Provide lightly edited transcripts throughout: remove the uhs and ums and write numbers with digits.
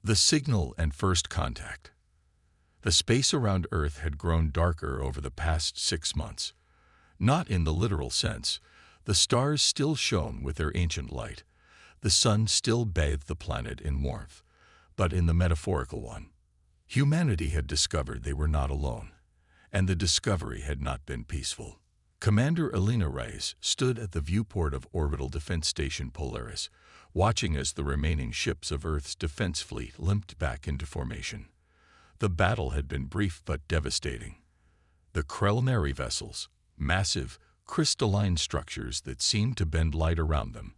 The signal and first contact. The space around Earth had grown darker over the past 6 months. Not in the literal sense. The stars still shone with their ancient light. The sun still bathed the planet in warmth. But in the metaphorical one. Humanity had discovered they were not alone. And the discovery had not been peaceful. Commander Elena Reyes stood at the viewport of Orbital Defense Station Polaris, watching as the remaining ships of Earth's defense fleet limped back into formation. The battle had been brief but devastating. The Crelnary vessels, massive, crystalline structures that seemed to bend light around them,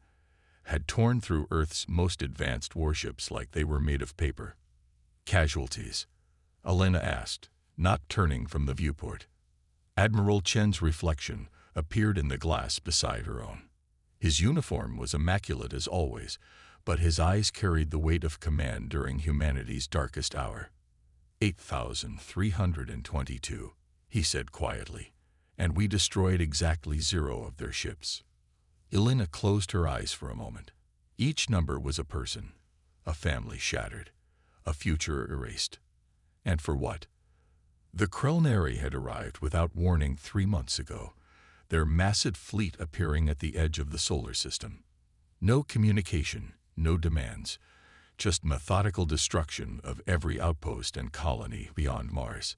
had torn through Earth's most advanced warships like they were made of paper. Casualties? Elena asked, not turning from the viewport. Admiral Chen's reflection appeared in the glass beside her own. His uniform was immaculate as always, but his eyes carried the weight of command during humanity's darkest hour. 8,322, he said quietly, and we destroyed exactly 0 of their ships. Elena closed her eyes for a moment. Each number was a person, a family shattered, a future erased. And for what? The Crelnary had arrived without warning 3 months ago, their massive fleet appearing at the edge of the solar system. No communication, no demands, just methodical destruction of every outpost and colony beyond Mars.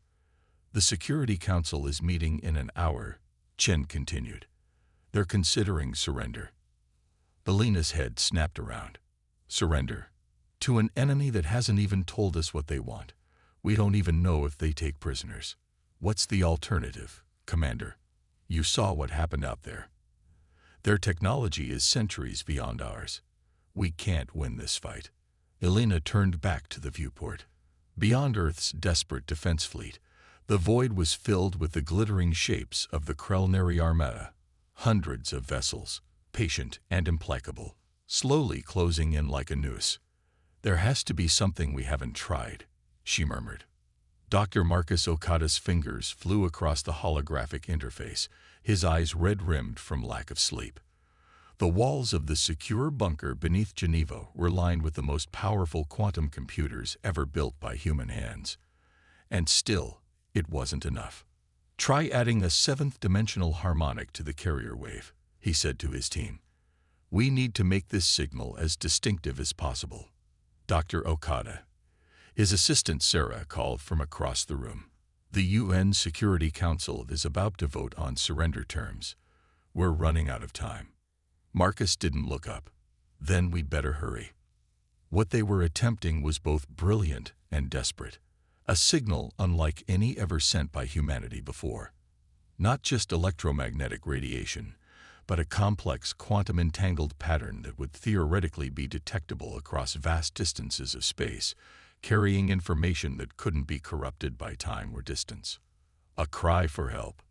The Security Council is meeting in an hour, Chen continued. They're considering surrender. Elena's head snapped around. Surrender? To an enemy that hasn't even told us what they want. We don't even know if they take prisoners. What's the alternative, Commander? You saw what happened out there. Their technology is centuries beyond ours. We can't win this fight. Elena turned back to the viewport. Beyond Earth's desperate defense fleet, the void was filled with the glittering shapes of the Crelnary Armada. Hundreds of vessels, patient and implacable, slowly closing in like a noose. There has to be something we haven't tried, she murmured. Dr. Marcus Okada's fingers flew across the holographic interface, his eyes red-rimmed from lack of sleep. The walls of the secure bunker beneath Geneva were lined with the most powerful quantum computers ever built by human hands. And still, it wasn't enough. Try adding a 7th-dimensional harmonic to the carrier wave, he said to his team. We need to make this signal as distinctive as possible. Dr. Okada. His assistant Sarah called from across the room. The UN Security Council is about to vote on surrender terms. We're running out of time. Marcus didn't look up. Then we'd better hurry. What they were attempting was both brilliant and desperate. A signal unlike any ever sent by humanity before. Not just electromagnetic radiation, but a complex quantum-entangled pattern that would theoretically be detectable across vast distances of space, carrying information that couldn't be corrupted by time or distance. A cry for help.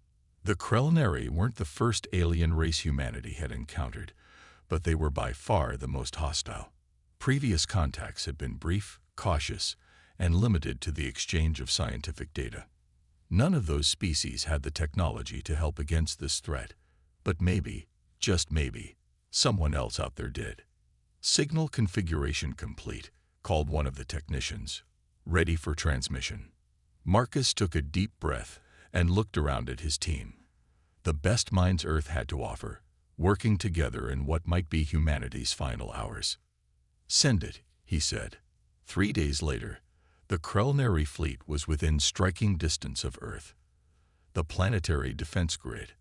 The Crelnary weren't the first alien race humanity had encountered, but they were by far the most hostile. Previous contacts had been brief, cautious, and limited to the exchange of scientific data. None of those species had the technology to help against this threat, but maybe, just maybe, someone else out there did. Signal configuration complete, called one of the technicians. Ready for transmission. Marcus took a deep breath and looked around at his team. The best minds Earth had to offer, working together in what might be humanity's final hours. Send it, he said. 3 days later, the Crelnary fleet was within striking distance of Earth. The planetary defense grid,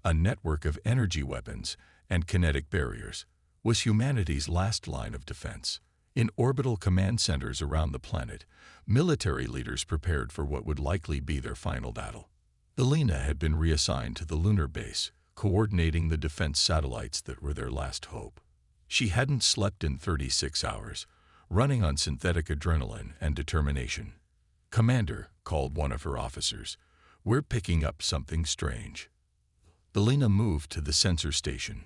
a network of energy weapons and kinetic barriers, was humanity's last line of defense. In orbital command centers around the planet, military leaders prepared for what would likely be their final battle. Elena had been reassigned to the lunar base, coordinating the defense satellites that were their last hope. She hadn't slept in 36 hours, running on synthetic adrenaline and determination. Commander, called one of her officers, we're picking up something strange. Elena moved to the sensor station.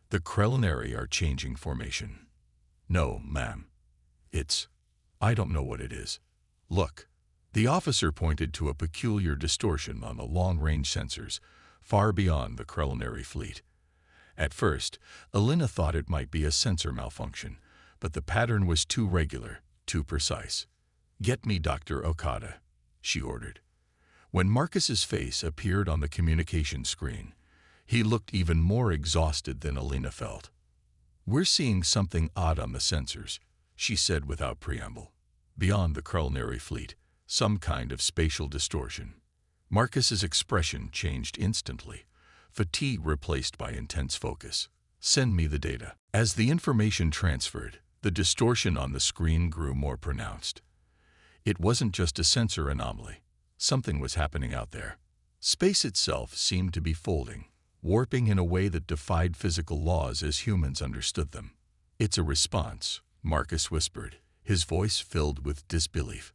The Crelnary are changing formation. No, ma'am. I don't know what it is. Look. The officer pointed to a peculiar distortion on the long-range sensors, far beyond the Crelnary fleet. At first, Elena thought it might be a sensor malfunction, but the pattern was too regular, too precise. "Get me Dr. Okada," she ordered. When Marcus's face appeared on the communication screen, he looked even more exhausted than Alina felt. "We're seeing something odd on the sensors," she said without preamble. "Beyond the culinary fleet, some kind of spatial distortion." Marcus's expression changed instantly, fatigue replaced by intense focus. "Send me the data." As the information transferred, the distortion on the screen grew more pronounced. It wasn't just a sensor anomaly. Something was happening out there. Space itself seemed to be folding, warping in a way that defied physical laws as humans understood them. "It's a response," Marcus whispered, his voice filled with disbelief.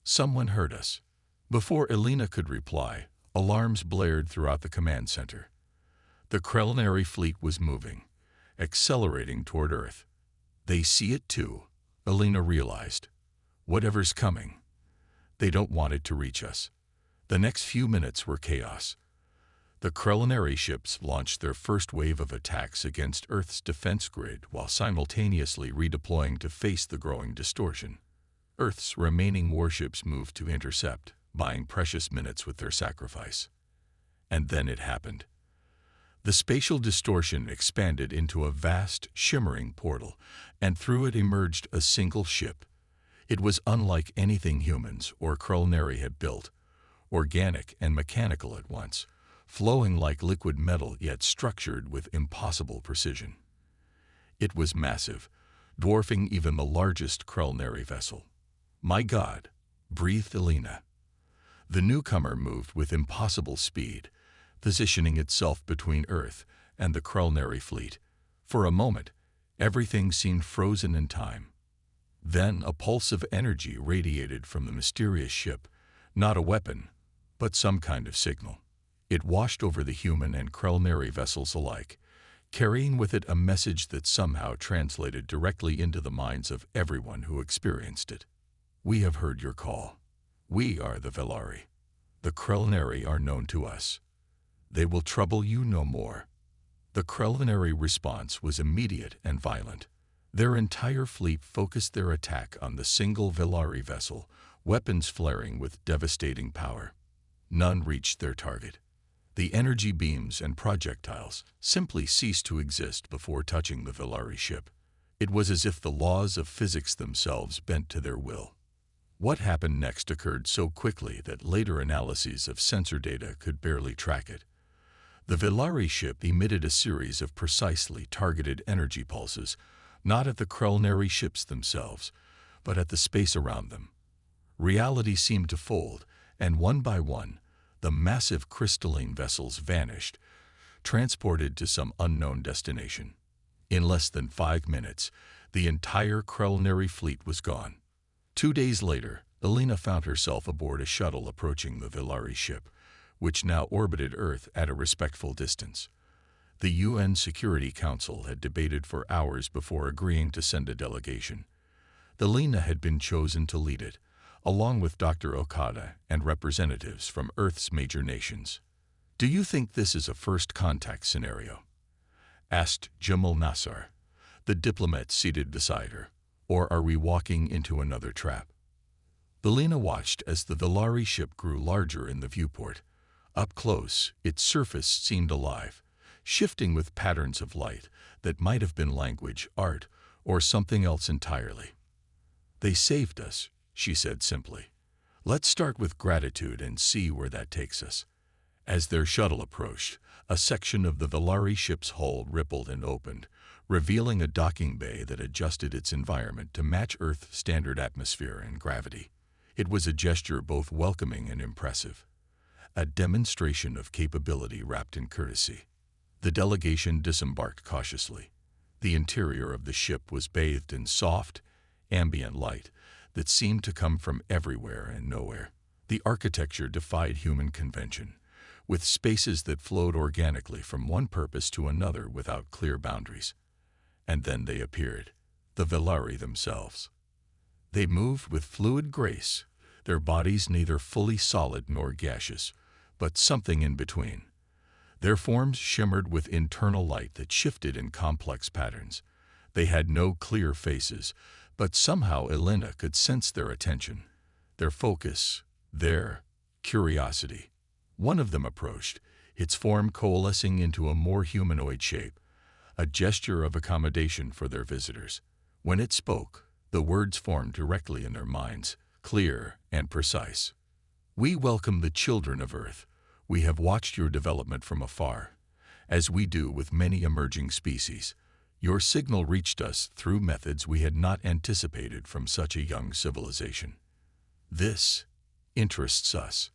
"Someone heard us." Before Alina could reply, alarms blared throughout the command center. The culinary fleet was moving, accelerating toward Earth. "They see it too," Alina realized. "Whatever's coming, they don't want it to reach us." The next few minutes were chaos. The culinary ships launched their first wave of attacks against Earth's defense grid while simultaneously redeploying to face the growing distortion. Earth's remaining warships moved to intercept, buying precious minutes with their sacrifice. And then it happened. The spatial distortion expanded into a vast, shimmering portal, and through it emerged a single ship. It was unlike anything humans or culinary had built, organic and mechanical at once, flowing like liquid metal yet structured with impossible precision. It was massive, dwarfing even the largest culinary vessel. "My God," breathed Alina. The newcomer moved with impossible speed, positioning itself between Earth and the culinary fleet. For a moment, everything seemed frozen in time. Then a pulse of energy radiated from the mysterious ship, not a weapon, but some kind of signal. It washed over the human and culinary vessels alike, carrying with it a message that somehow translated directly into the minds of everyone who experienced it. "We have heard your call. We are the Valari. The culinary are known to us. They will trouble you no more." The culinary response was immediate and violent. Their entire fleet focused their attack on the single Valari vessel, weapons flaring with devastating power. None reached their target. The energy beams and projectiles simply ceased to exist before touching the Valari ship. It was as if the laws of physics themselves bent to their will. What happened next occurred so quickly that later analyses of sensor data could barely track it. The Valari ship emitted a series of precisely targeted energy pulses, not at the culinary ships themselves, but at the space around them. Reality seemed to fold, and one by one, the massive crystalline vessels vanished, transported to some unknown destination. In less than 5 minutes, the entire culinary fleet was gone. 2 days later, Alina found herself aboard a shuttle approaching the Valari ship, which now orbited Earth at a respectful distance. The UN Security Council had debated for hours before agreeing to send a delegation. Alina had been chosen to lead it, along with Dr. Okada and representatives from Earth's major nations. "Do you think this is a first contact scenario?" asked Jamal Nassar, the diplomat seated beside her. "Or are we walking into another trap?" Alina watched as the Valari ship grew larger in the viewport. Up close, its surface seemed alive, shifting with patterns of light that might have been language, art, or something else entirely. "They saved us," she said simply. "Let's start with gratitude and see where that takes us." As their shuttle approached, a section of the Valari ship's hull rippled and opened, revealing a docking bay that adjusted its environment to match Earth's standard atmosphere and gravity. It was a gesture both welcoming and impressive, a demonstration of capability wrapped in courtesy. The delegation disembarked cautiously. The interior of the ship was bathed in soft, ambient light that seemed to come from everywhere and nowhere. The architecture defied human convention, with spaces that flowed organically from one purpose to another without clear boundaries. And then they appeared, the Valari themselves. They moved with fluid grace, their bodies neither fully solid nor gaseous, but something in between. Their forms shimmered with internal light that shifted in complex patterns. They had no clear faces, But somehow Elena could sense their attention, their focus, their curiosity. One of them approached, its form coalescing into a more humanoid shape, a gesture of accommodation for their visitors. When it spoke, the words formed directly in their minds, clear and precise. "We welcome the children of Earth. We have watched your development from afar, as we do with many emerging species. Your signal reached us through methods we had not anticipated from such a young civilization. This interests us."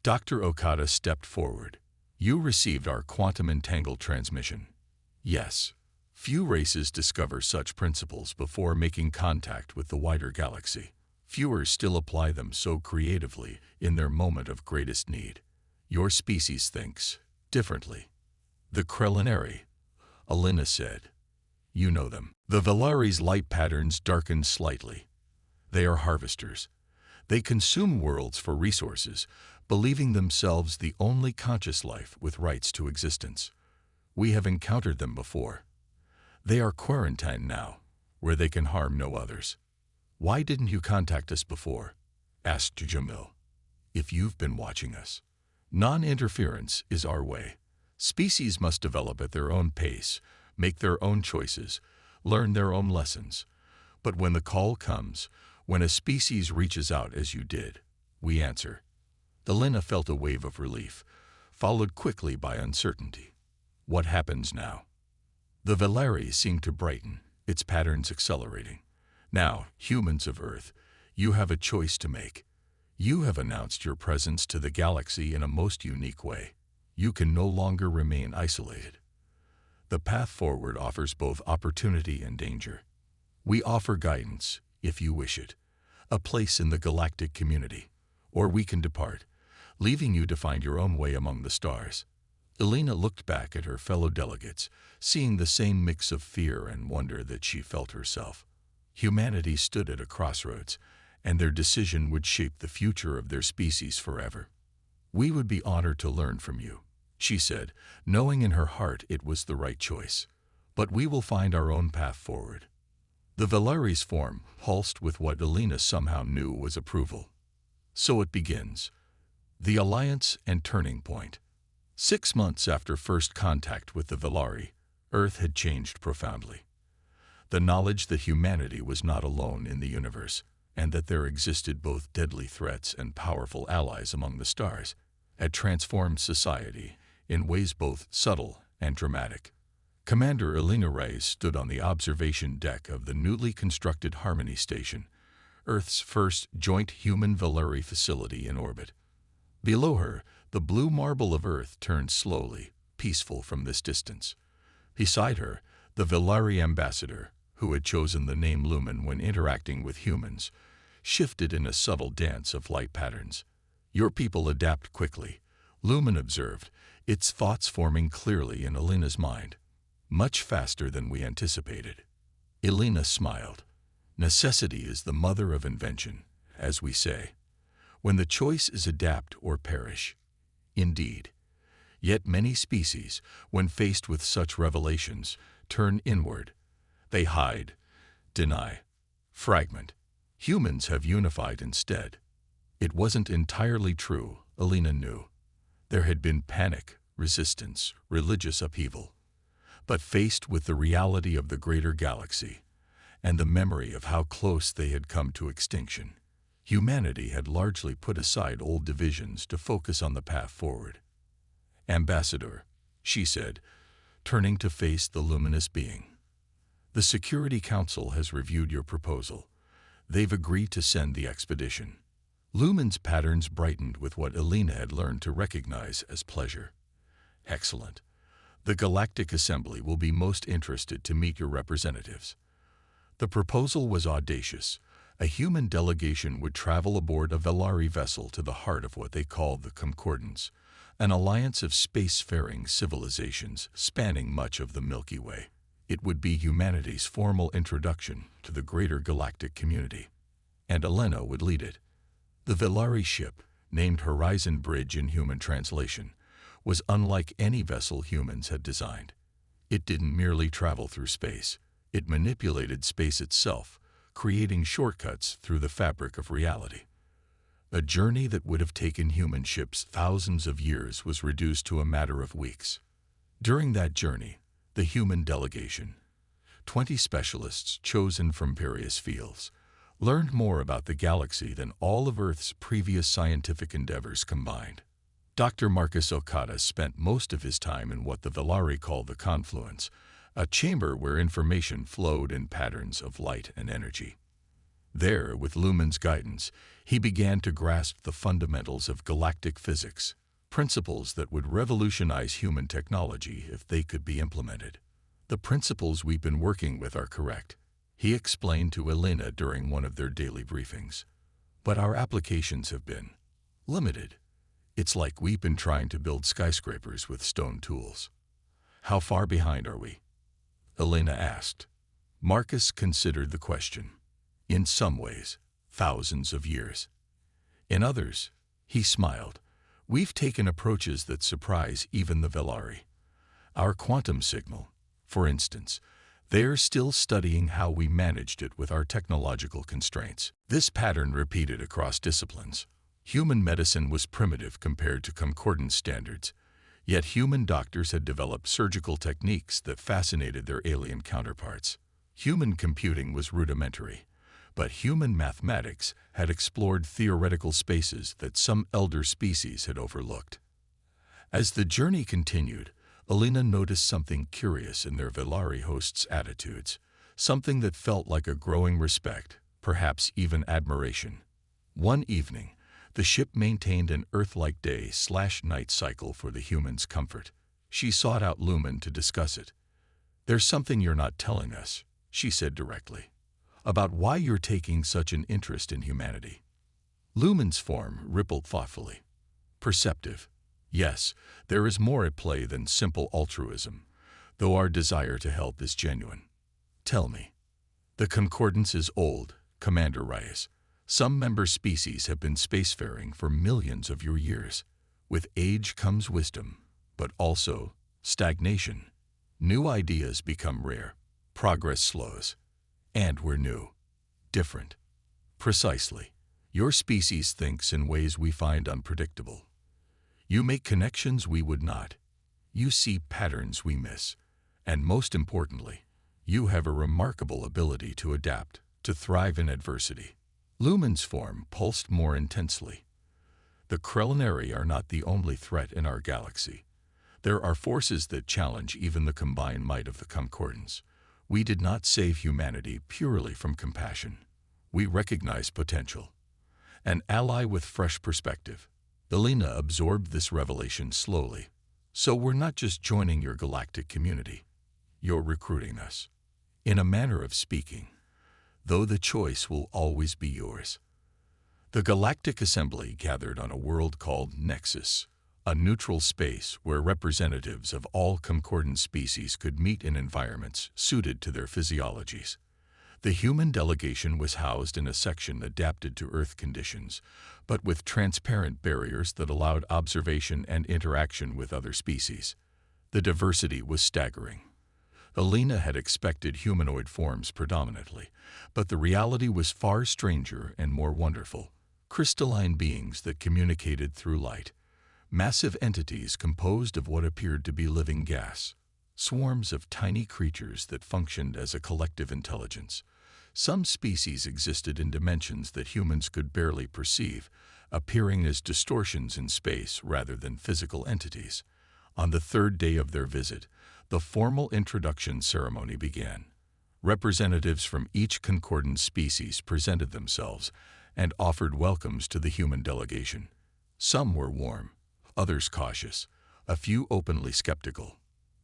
Dr. Okada stepped forward. "You received our quantum entangled transmission." "Yes." Few races discover such principles before making contact with the wider galaxy. Fewer still apply them so creatively in their moment of greatest need. Your species thinks differently. "The Krellinari," Elena said. "You know them." The Valari's light patterns darkened slightly. "They are harvesters. They consume worlds for resources, believing themselves the only conscious life with rights to existence. We have encountered them before. They are quarantined now, where they can harm no others." "Why didn't you contact us before?" asked Jamil. "If you've been watching us. Non-interference is our way. Species must develop at their own pace, make their own choices, learn their own lessons. But when the call comes, when a species reaches out as you did, we answer." Elena felt a wave of relief, followed quickly by uncertainty. What happens now? The Valari seemed to brighten, its patterns accelerating. "Now, humans of Earth, you have a choice to make. You have announced your presence to the galaxy in a most unique way. You can no longer remain isolated. The path forward offers both opportunity and danger. We offer guidance, if you wish it, a place in the galactic community, or we can depart, leaving you to find your own way among the stars." Elena looked back at her fellow delegates, seeing the same mix of fear and wonder that she felt herself. Humanity stood at a crossroads, and their decision would shape the future of their species forever. "We would be honored to learn from you," she said, knowing in her heart it was the right choice. "But we will find our own path forward." The Valari's form pulsed with what Elena somehow knew was approval. "So it begins. The alliance and turning point." 6 months after first contact with the Valari, Earth had changed profoundly. The knowledge that humanity was not alone in the universe, and that there existed both deadly threats and powerful allies among the stars, had transformed society in ways both subtle and dramatic. Commander Elena Reyes stood on the observation deck of the newly constructed Harmony Station, Earth's first joint human-Valari facility in orbit. Below her, the blue marble of Earth turned slowly, peaceful from this distance. Beside her, the Valari ambassador, who had chosen the name Lumen when interacting with humans, shifted in a subtle dance of light patterns. "Your people adapt quickly," Lumen observed, its thoughts forming clearly in Elena's mind. "Much faster than we anticipated." Elena smiled. "Necessity is the mother of invention, as we say. When the choice is adapt or perish." Indeed. Yet many species, when faced with such revelations, turn inward. They hide, deny, fragment. Humans have unified instead. It wasn't entirely true, Elena knew. There had been panic, resistance, religious upheaval. But faced with the reality of the greater galaxy, and the memory of how close they had come to extinction, humanity had largely put aside old divisions to focus on the path forward. "Ambassador," she said, turning to face the luminous being, "the Security Council has reviewed your proposal. They've agreed to send the expedition." Lumen's patterns brightened with what Elena had learned to recognize as pleasure. "Excellent. The Galactic Assembly will be most interested to meet your representatives." The proposal was audacious. A human delegation would travel aboard a Valari vessel to the heart of what they called the Concordance, an alliance of spacefaring civilizations spanning much of the Milky Way. It would be humanity's formal introduction to the greater galactic community, and Elena would lead it. The Valari ship, named Horizon Bridge in human translation, was unlike any vessel humans had designed. It didn't merely travel through space. It manipulated space itself, creating shortcuts through the fabric of reality. A journey that would have taken human ships thousands of years was reduced to a matter of weeks. During that journey, the human delegation, 20 specialists chosen from various fields, learned more about the galaxy than all of Earth's previous scientific endeavors combined. Dr. Marcus Okada spent most of his time in what the Valari call the confluence, a chamber where information flowed in patterns of light and energy. There, with Luhmann's guidance, he began to grasp the fundamentals of galactic physics, principles that would revolutionize human technology if they could be implemented. "The principles we've been working with are correct," he explained to Elena during one of their daily briefings. "But our applications have been limited. It's like we've been trying to build skyscrapers with stone tools." "How far behind are we?" Elena asked. Marcus considered the question. "In some ways, thousands of years. In others," he smiled, "we've taken approaches that surprise even the Valari. Our quantum signal, for instance, they're still studying how we managed it with our technological constraints." This pattern repeated across disciplines. Human medicine was primitive compared to concordance standards, yet human doctors had developed surgical techniques that fascinated their alien counterparts. Human computing was rudimentary, but human mathematics had explored theoretical spaces that some elder species had overlooked. As the journey continued, Elena noticed something curious in their Valari hosts' attitudes, something that felt like a growing respect, perhaps even admiration. One evening, the ship maintained an Earth-like day/night cycle for the humans' comfort. She sought out Luhmann to discuss it. "There's something you're not telling us," she said directly, "about why you're taking such an interest in humanity." Luhmann's form rippled thoughtfully. "Perceptive. Yes, there is more at play than simple altruism, though our desire to help is genuine. Tell me." "The concordance is old, Commander Reyes. Some member species have been spacefaring for millions of your years. With age comes wisdom, but also stagnation. New ideas become rare, progress slows, and we're new. Different." "Precisely. Your species thinks in ways we find unpredictable. You make connections we would not. You see patterns we miss. And most importantly, you have a remarkable ability to adapt, to thrive in adversity." Luhmann's form pulsed more intensely. "The Krellinari are not the only threat in our galaxy. There are forces that challenge even the combined might of the concordance. We did not save humanity purely from compassion. We recognize potential. An ally with fresh perspective." Elena absorbed this revelation slowly. "So we're not just joining your galactic community. You're recruiting us. In a manner of speaking, though the choice will always be yours." The Galactic Assembly gathered on a world called Nexus, a neutral space where representatives of all concordant species could meet in environments suited to their physiologies. The human delegation was housed in a section adapted to Earth conditions, but with transparent barriers that allowed observation and interaction with other species. The diversity was staggering. Elena had expected humanoid forms predominantly, but the reality was far stranger and more wonderful. Crystalline beings that communicated through light. Massive entities composed of what appeared to be living gas. Swarms of tiny creatures that functioned as a collective intelligence. Some species existed in dimensions that humans could barely perceive, appearing as distortions in space rather than physical entities. On the third day of their visit, the formal introduction ceremony began. Representatives from each concordant species presented themselves and offered welcomes to the human delegation. Some were warm, others cautious, a few openly skeptical.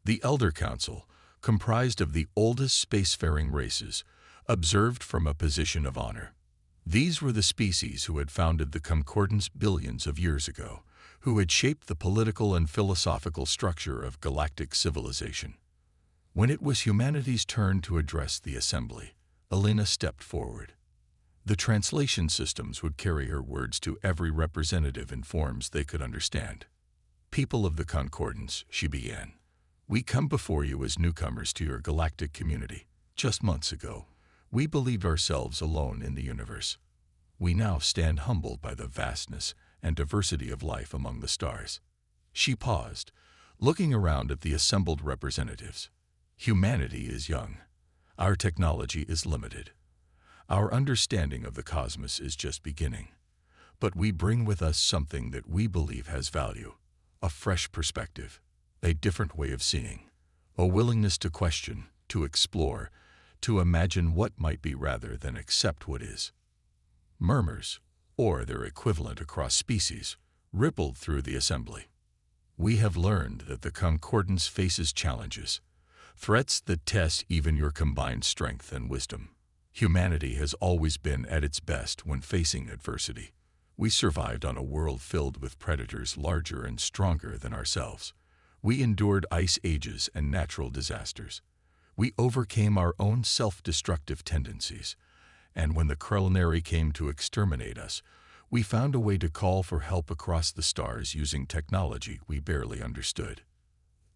The Elder Council, comprised of the oldest spacefaring races, observed from a position of honor. These were the species who had founded the concordance billions of years ago, who had shaped the political and philosophical structure of galactic civilization. When it was humanity's turn to address the assembly, Elena stepped forward. The translation systems would carry her words to every representative in forms they could understand. "People of the concordance," she began, "we come before you as newcomers to your galactic community. Just months ago, We believed ourselves alone in the universe. We now stand humbled by the vastness and diversity of life among the stars." She paused, looking around at the assembled representatives. "Humanity is young. Our technology is limited. Our understanding of the cosmos is just beginning. But we bring with us something that we believe has value, a fresh perspective, a different way of seeing, a willingness to question, to explore, to imagine what might be rather than accept what is." Murmurs, or their equivalent across species, rippled through the assembly. "We have learned that the Concordance faces challenges, threats that test even your combined strength and wisdom. Humanity has always been at its best when facing adversity. We survived on a world filled with predators larger and stronger than ourselves. We endured ice ages and natural disasters. We overcame our own self-destructive tendencies. And when the culinary came to exterminate us, we found a way to call for help across the stars using technology we barely understood."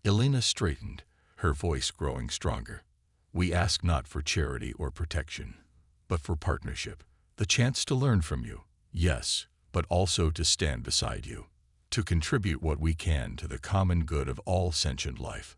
Elena straightened, her voice growing stronger. "We ask not for charity or protection, but for partnership. The chance to learn from you, yes, but also to stand beside you, to contribute what we can to the common good of all sentient life."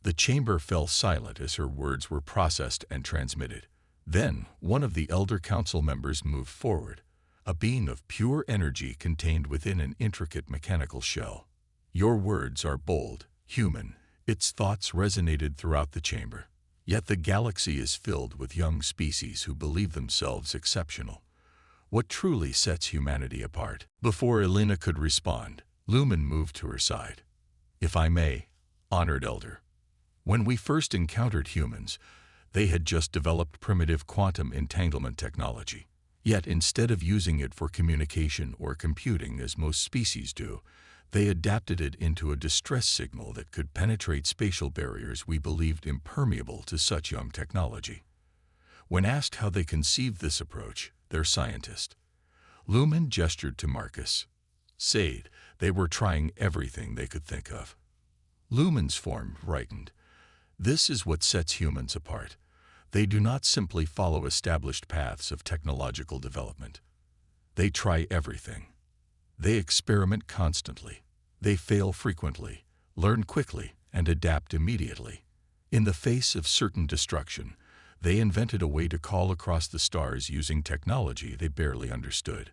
The chamber fell silent as her words were processed and transmitted. Then one of the elder council members moved forward, a being of pure energy contained within an intricate mechanical shell. "Your words are bold, human." Its thoughts resonated throughout the chamber. "Yet the galaxy is filled with young species who believe themselves exceptional. What truly sets humanity apart?" Before Elena could respond, Lumen moved to her side. "If I may, honored elder, when we first encountered humans, they had just developed primitive quantum entanglement technology. Yet instead of using it for communication or computing as most species do, they adapted it into a distress signal that could penetrate spatial barriers we believed impermeable to such young technology. When asked how they conceived this approach, their scientist, Lumen gestured to Marcus, said they were trying everything they could think of." Lumen's form brightened. "This is what sets humans apart. They do not simply follow established paths of technological development. They try everything. They experiment constantly. They fail frequently, learn quickly, and adapt immediately. In the face of certain destruction, they invented a way to call across the stars using technology they barely understood."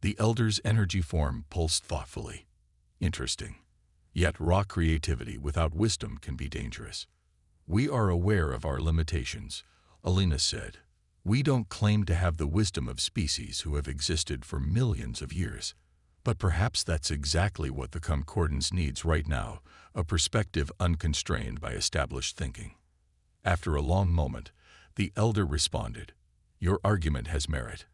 The elder's energy form pulsed thoughtfully. "Interesting. Yet raw creativity without wisdom can be dangerous." "We are aware of our limitations," Elena said. "We don't claim to have the wisdom of species who have existed for millions of years. But perhaps that's exactly what the Concordance needs right now, a perspective unconstrained by established thinking." After a long moment, the elder responded, "Your argument has merit.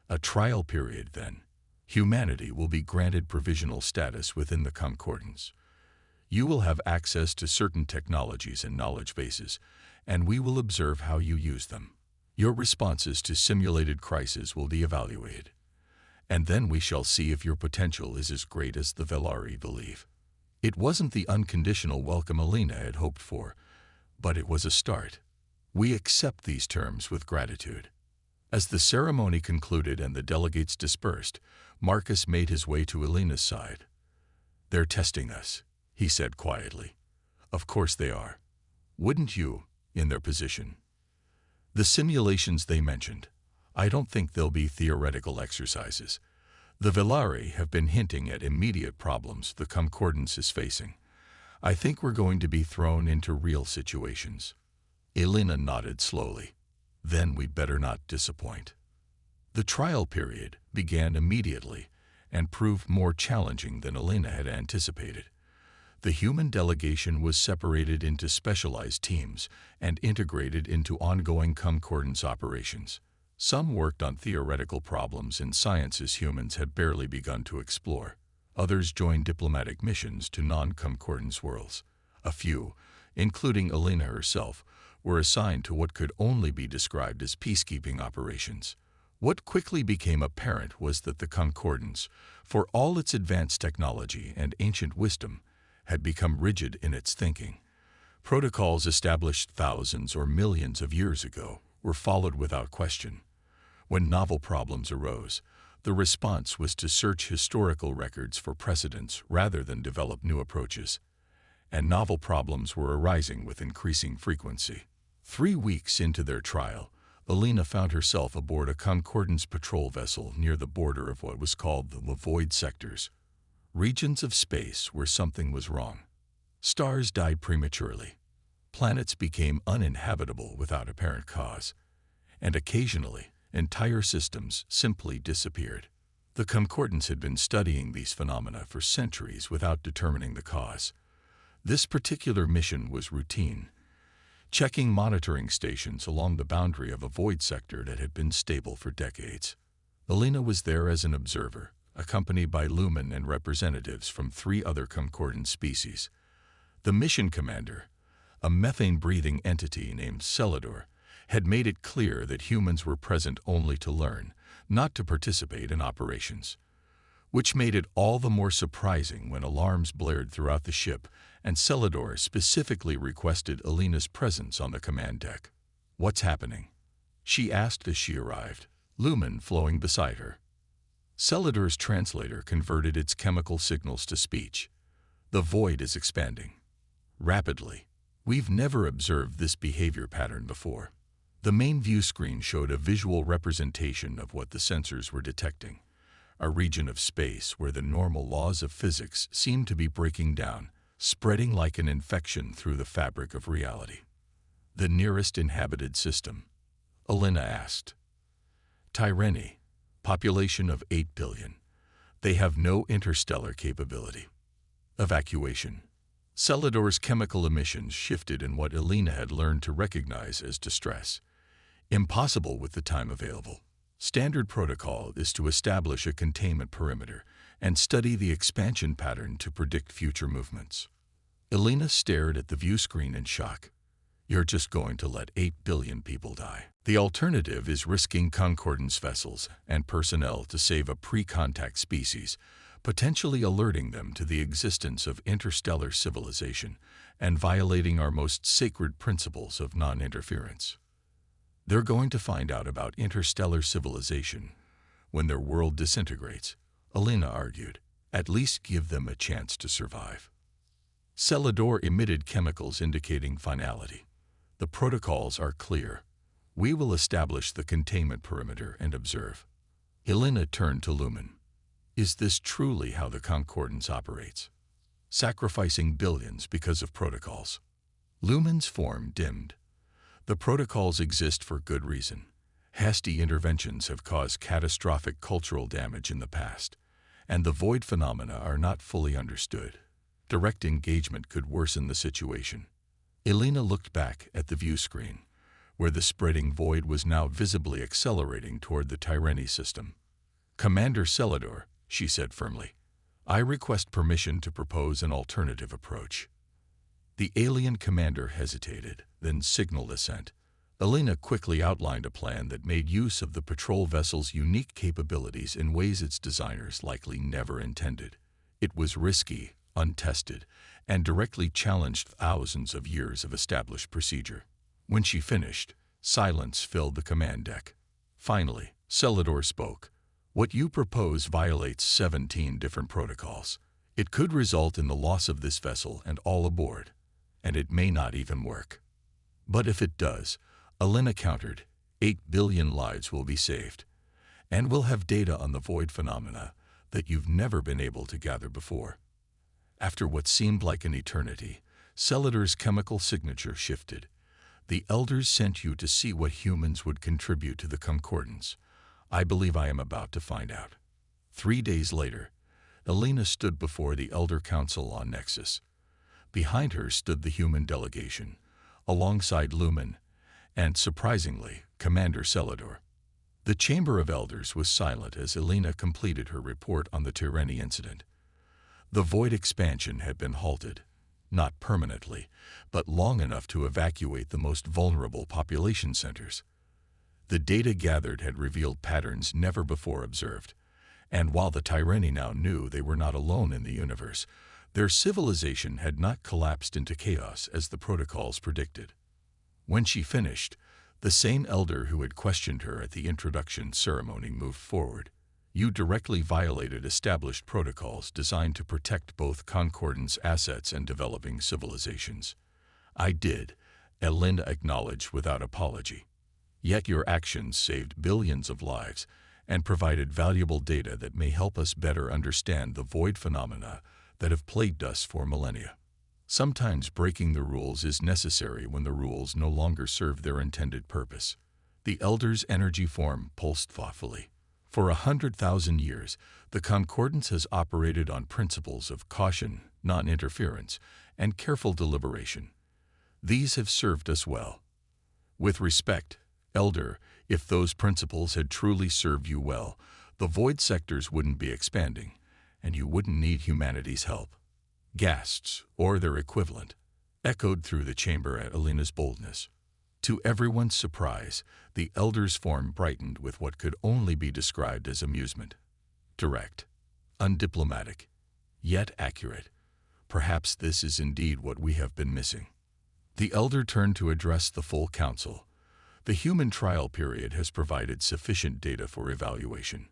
A trial period, then. Humanity will be granted provisional status within the Concordance. You will have access to certain technologies and knowledge bases, and we will observe how you use them. Your responses to simulated crises will be evaluated. And then we shall see if your potential is as great as the Valari believe." It wasn't the unconditional welcome Elena had hoped for, but it was a start. "We accept these terms with gratitude." As the ceremony concluded and the delegates dispersed, Marcus made his way to Elena's side. "They're testing us," he said quietly. "Of course they are. Wouldn't you, in their position? The simulations they mentioned, I don't think they'll be theoretical exercises. The Valari have been hinting at immediate problems the Concordance is facing. I think we're going to be thrown into real situations." Elena nodded slowly. "Then we'd better not disappoint." The trial period began immediately and proved more challenging than Elena had anticipated. The human delegation was separated into specialized teams and integrated into ongoing Concordance operations. Some worked on theoretical problems in sciences humans had barely begun to explore. Others joined diplomatic missions to non-Concordance worlds. A few, including Elena herself, were assigned to what could only be described as peacekeeping operations. What quickly became apparent was that the Concordance, for all its advanced technology and ancient wisdom, had become rigid in its thinking. Protocols established thousands or millions of years ago were followed without question. When novel problems arose, the response was to search historical records for precedents rather than develop new approaches. And novel problems were arising with increasing frequency. 3 weeks into their trial, Alina found herself aboard a Concordance patrol vessel near the border of what was called the void sectors, regions of space where something was wrong. Stars died prematurely. Planets became uninhabitable without apparent cause. And occasionally, entire systems simply disappeared. The Concordance had been studying these phenomena for centuries without determining the cause. This particular mission was routine, checking monitoring stations along the boundary of a void sector that had been stable for decades. Alina was there as an observer, accompanied by Lumen and representatives from 3 other Concordance species. The mission commander, a methane-breathing entity named Celador, had made it clear that humans were present only to learn, not to participate in operations, which made it all the more surprising when alarms blared throughout the ship and Celador specifically requested Alina's presence on the command deck. "What's happening?" she asked as she arrived, Lumen flowing beside her. Celador's translator converted its chemical signals to speech. "The void is expanding rapidly. We've never observed this behavior pattern before." The main view screen showed a visual representation of what the sensors were detecting, a region of space where the normal laws of physics seemed to be breaking down, spreading like an infection through the fabric of reality. "The nearest inhabited system?" Alina asked. "Tyranny, population of 8 billion. They have no interstellar capability." Evacuation. Celador's chemical emissions shifted in what Alina had learned to recognize as distress. Impossible with the time available. Standard protocol is to establish a containment perimeter and study the expansion pattern to predict future movements. Alina stared at the view screen in shock. "You're just going to let 8 billion people die. The alternative is risking Concordance vessels and personnel to save a pre-contact species, potentially alerting them to the existence of interstellar civilization and violating our most sacred principles of non-interference. They're going to find out about interstellar civilization when their world disintegrates," Alina argued. "At least give them a chance to survive." Celador emitted chemicals indicating finality. "The protocols are clear. We will establish the containment perimeter and observe." Alina turned to Lumen. "Is this truly how the Concordance operates? Sacrificing billions because of protocols?" Lumen's form dimmed. "The protocols exist for good reason. Hasty interventions have caused catastrophic cultural damage in the past, and the void phenomena are not fully understood. Direct engagement could worsen the situation." Alina looked back at the view screen, where the spreading void was now visibly accelerating toward the Tyranny system. "Commander Celador," she said firmly, "I request permission to propose an alternative approach." The alien commander hesitated, then signaled assent. Alina quickly outlined a plan that made use of the patrol vessel's unique capabilities in ways its designers likely never intended. It was risky, untested, and directly challenged thousands of years of established procedure. When she finished, silence filled the command deck. Finally, Celador spoke. "What you propose violates 17 different protocols. It could result in the loss of this vessel and all aboard, and it may not even work. But if it does," Alina countered, 8 billion lives will be saved, and we'll have data on the void phenomena that you've never been able to gather before." After what seemed like an eternity, Celador's chemical signature shifted. "The Elders sent you to see what humans would contribute to the Concordance. I believe I am about to find out." 3 days later, Alina stood before the Elder Council on Nexus. Behind her stood the human delegation, alongside Lumen, and, surprisingly, Commander Celador. The Chamber of Elders was silent as Alina completed her report on the Tyranny incident. The void expansion had been halted, not permanently, but long enough to evacuate the most vulnerable population centers. The data gathered had revealed patterns never before observed, and while the Tyranny now knew they were not alone in the universe, their civilization had not collapsed into chaos as the protocols predicted. When she finished, The same elder who had questioned her at the introduction ceremony moved forward. You directly violated established protocols designed to protect both Concordance assets and developing civilizations. I did, Elena acknowledged without apology. Yet your actions saved billions of lives and provided valuable data that may help us better understand the void phenomena that have plagued us for millennia. Sometimes breaking the rules is necessary when the rules no longer serve their intended purpose. The elder's energy form pulsed thoughtfully. For 100,000 years, the Concordance has operated on principles of caution, non-interference, and careful deliberation. These have served us well. With respect, Elder, if those principles had truly served you well, the void sectors wouldn't be expanding, and you wouldn't need humanity's help. Gasps, or their equivalent, echoed through the chamber at Elena's boldness. To everyone's surprise, the elder's form brightened with what could only be described as amusement. Direct, undiplomatic, yet accurate. Perhaps this is indeed what we have been missing. The elder turned to address the full council. The human trial period has provided sufficient data for evaluation.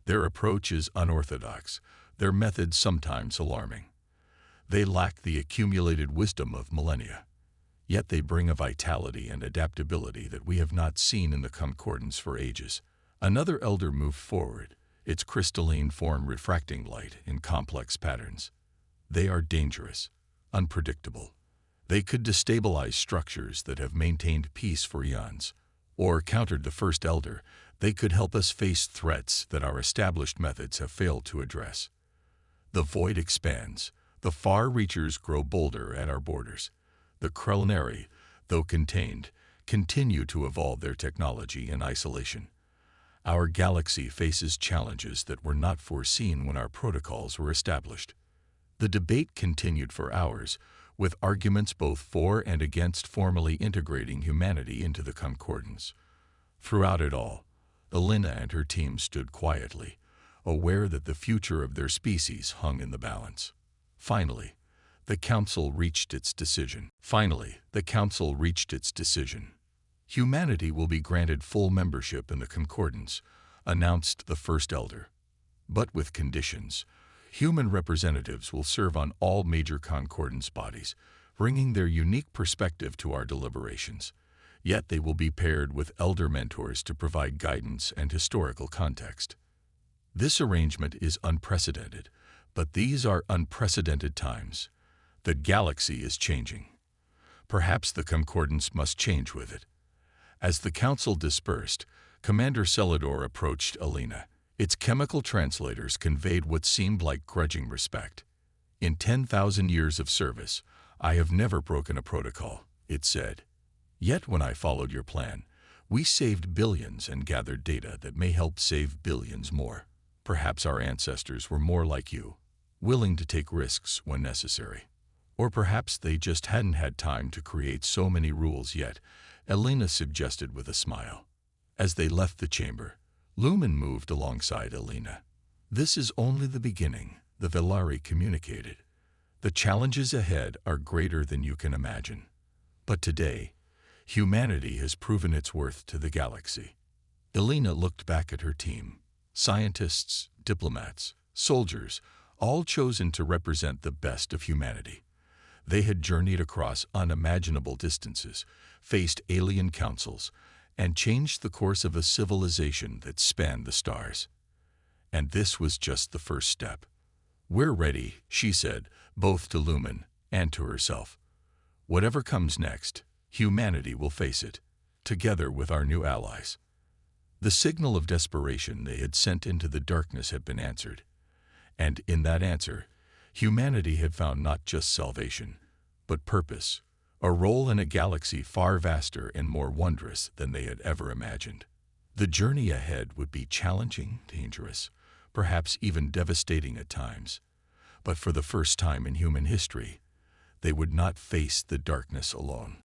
Their approach is unorthodox, their methods sometimes alarming. They lack the accumulated wisdom of millennia. Yet they bring a vitality and adaptability that we have not seen in the Concordance for ages. Another elder moved forward, its crystalline form refracting light in complex patterns. They are dangerous, unpredictable. They could destabilize structures that have maintained peace for eons. Or, countered the first elder, they could help us face threats that our established methods have failed to address. The void expands. The far-reachers grow bolder at our borders. The culinary, though contained, continue to evolve their technology in isolation. Our galaxy faces challenges that were not foreseen when our protocols were established. The debate continued for hours, with arguments both for and against formally integrating humanity into the Concordance. Throughout it all, Elena and her team stood quietly, aware that the future of their species hung in the balance. Finally, the Council reached its decision. Humanity will be granted full membership in the Concordance, announced the first elder. But with conditions. Human representatives will serve on all major Concordance bodies, bringing their unique perspective to our deliberations. Yet they will be paired with elder mentors to provide guidance and historical context. This arrangement is unprecedented, but these are unprecedented times. The galaxy is changing. Perhaps the Concordance must change with it. As the council dispersed, Commander Celador approached Elena. Its chemical translators conveyed what seemed like grudging respect. In 10,000 years of service, I have never broken a protocol, it said. Yet when I followed your plan, we saved billions and gathered data that may help save billions more. Perhaps our ancestors were more like you, willing to take risks when necessary. Or perhaps they just hadn't had time to create so many rules yet, Elena suggested with a smile. As they left the chamber, Lumen moved alongside Elena. This is only the beginning, the Valari communicated. The challenges ahead are greater than you can imagine. But today, humanity has proven its worth to the galaxy. Elena looked back at her team. Scientists, diplomats, soldiers, all chosen to represent the best of humanity. They had journeyed across unimaginable distances, faced alien councils, and changed the course of a civilization that spanned the stars. And this was just the first step. We're ready, she said, both to Lumen and to herself. Whatever comes next, humanity will face it, together with our new allies. The signal of desperation they had sent into the darkness had been answered. And in that answer, humanity had found not just salvation, but purpose, a role in a galaxy far vaster and more wondrous than they had ever imagined. The journey ahead would be challenging, dangerous, perhaps even devastating at times. But for the first time in human history, they would not face the darkness alone.